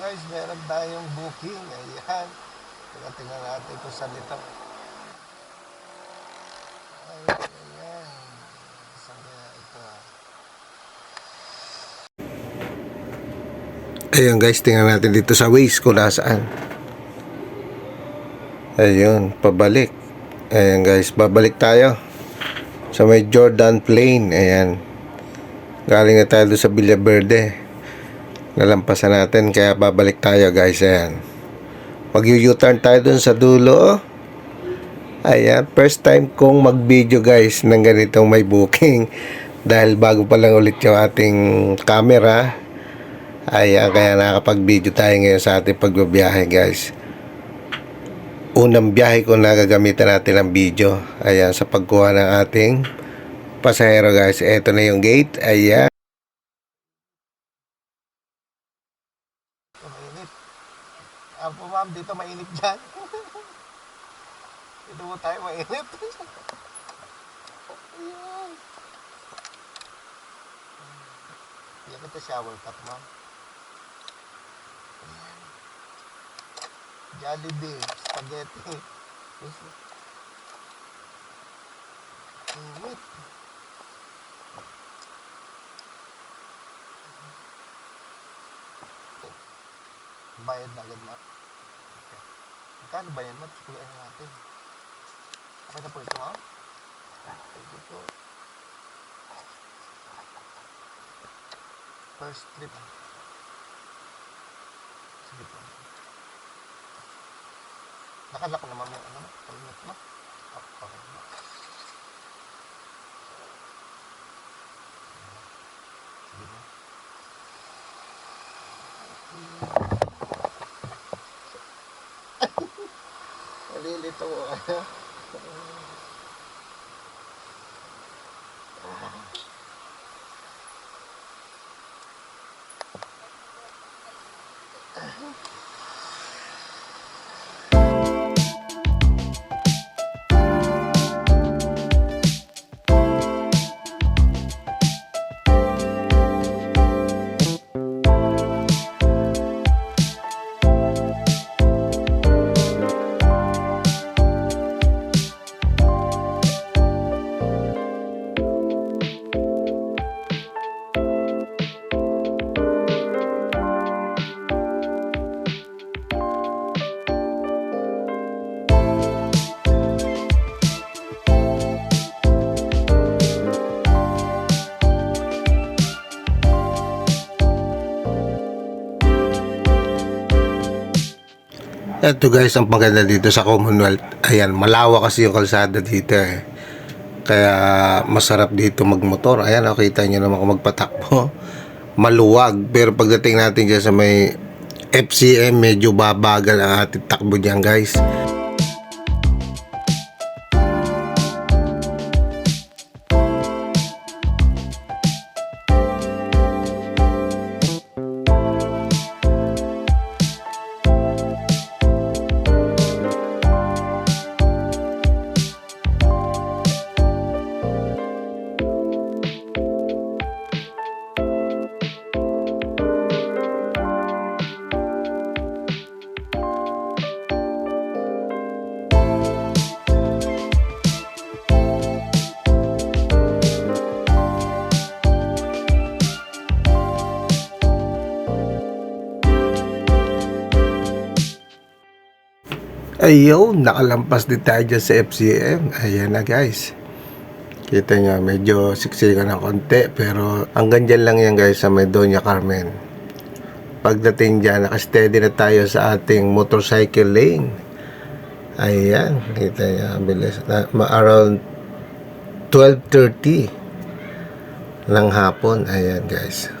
guys, meron tayong booking. Ayan. Tingnan natin kung saan ito. Ayan. Saan kaya ito? Ayan guys, tingnan natin dito sa Waze kung nasaan. Ayun, pabalik. Ayan guys, babalik tayo sa may Jordan Plain. Ayan. Galing na tayo doon sa Villa Verde. Nalampasan natin, kaya babalik tayo guys. Ayan. Mag-U-turn tayo doon sa dulo. Ayan, first time kong mag-video guys ng ganitong may booking. Dahil bago pa lang ulit yung ating camera. Ayan, kaya nakakapag-video tayo ngayon sa ating pagbabiyahe guys. Unang biyahe ko na gagamitan natin ng video. Ayan, sa pagkuha ng ating pasahero guys. Ito na yung gate. Ayan. Mainit. Apo ma'am, dito mainit dyan. Dito mo tayo mainit. Ayan. Yan ito shower cup ma'am. Ayan. Jollibee, spaghetti. Init. Bayad na agad ma'am. Okay. Magkano ba yan ma'am? Sikulaan natin. Okay na po ito ma'am? Thank you po. First trip. Sige po. Nakalak naman yung ano, permit mo. Okay. Sige mo. Nalilito ko. Ito guys, ang maganda dito sa Commonwealth. Ayan, malawak kasi yung kalsada dito eh. Kaya masarap dito magmotor. Ayan, nakita nyo naman kung magpatakbo. Maluwag. Pero pagdating natin dyan sa may FCM, medyo babagal ang ating takbo dyan guys. Ayun, nakalampas din tayo dyan sa FCM. Ayan na guys. Kita nyo, medyo siksikan ng konti. Pero hanggang dyan lang yan guys sa may Doña Carmen. Pagdating dyan, nakasteady na tayo sa ating motorcycle lane. Ayan, kita nyo, bilis. Around 12:30 ng hapon. Ayan guys.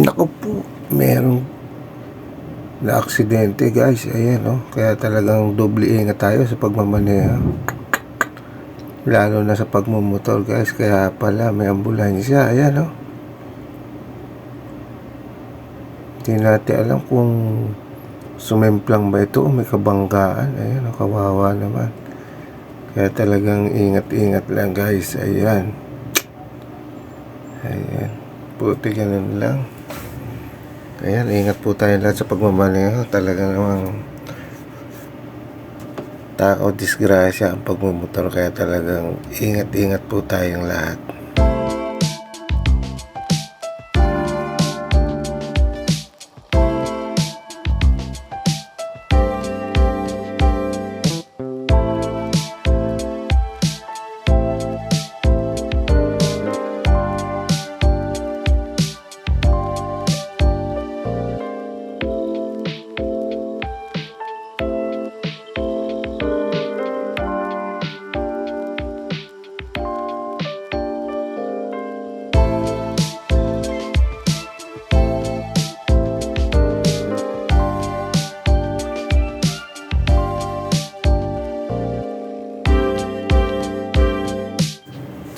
Naku po, merong na aksidente guys. Ayan oh. Kaya talagang doble ingat tayo sa pagmamaneho. Lalo na sa pagmumotor guys. Kaya pala may ambulansya. Ayan oh. Hindi natin alam kung sumemplang ba ito o may kabanggaan. Ayan oh, kawawa naman. Kaya talagang ingat-ingat lang guys. Ayan. Ayan. Puti ganun lang. Ayan, ingat po tayo lahat sa pagmamaneho. Talaga namang tao, disgrasya ang pagmumotor. Kaya talagang ingat-ingat po tayong lahat.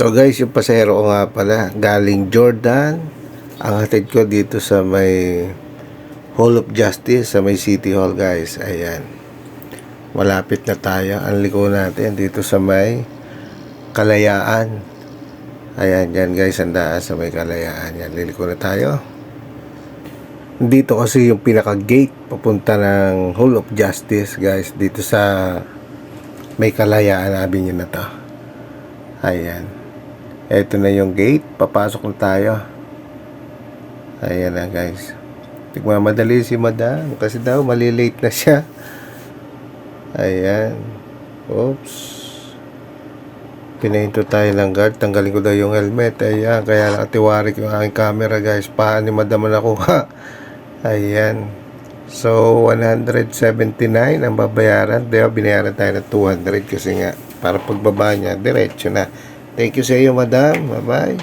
So guys, yung pasahero ko nga pala, galing Jordan. Ang hatid ko dito sa may Hall of Justice, sa may City Hall guys. Ayan. Malapit na tayo. Ang liko natin dito sa may Kalayaan. Ayan, yan guys, ang daan sa may Kalayaan. Yan, liliko na tayo. Dito kasi yung pinaka-gate papunta ng Hall of Justice guys. Dito sa may Kalayaan Avenue na to. Ayan. Ito na yung gate. Papasok na tayo. Ayan na guys. Tigmamadali si madam. Kasi daw malilate na siya. Ayan. Oops. Pinahinto tayo ng guard. Tanggalin ko daw yung helmet. Ayan. Kaya nakatiwarik yung aking camera guys. Paan ni madam na nakuha. Ayan. So 179 ang babayaran. Diba binayaran tayo ng 200 kasi nga para pagbaba niya diretso na. Thank you sa iyo, madam. Bye-bye.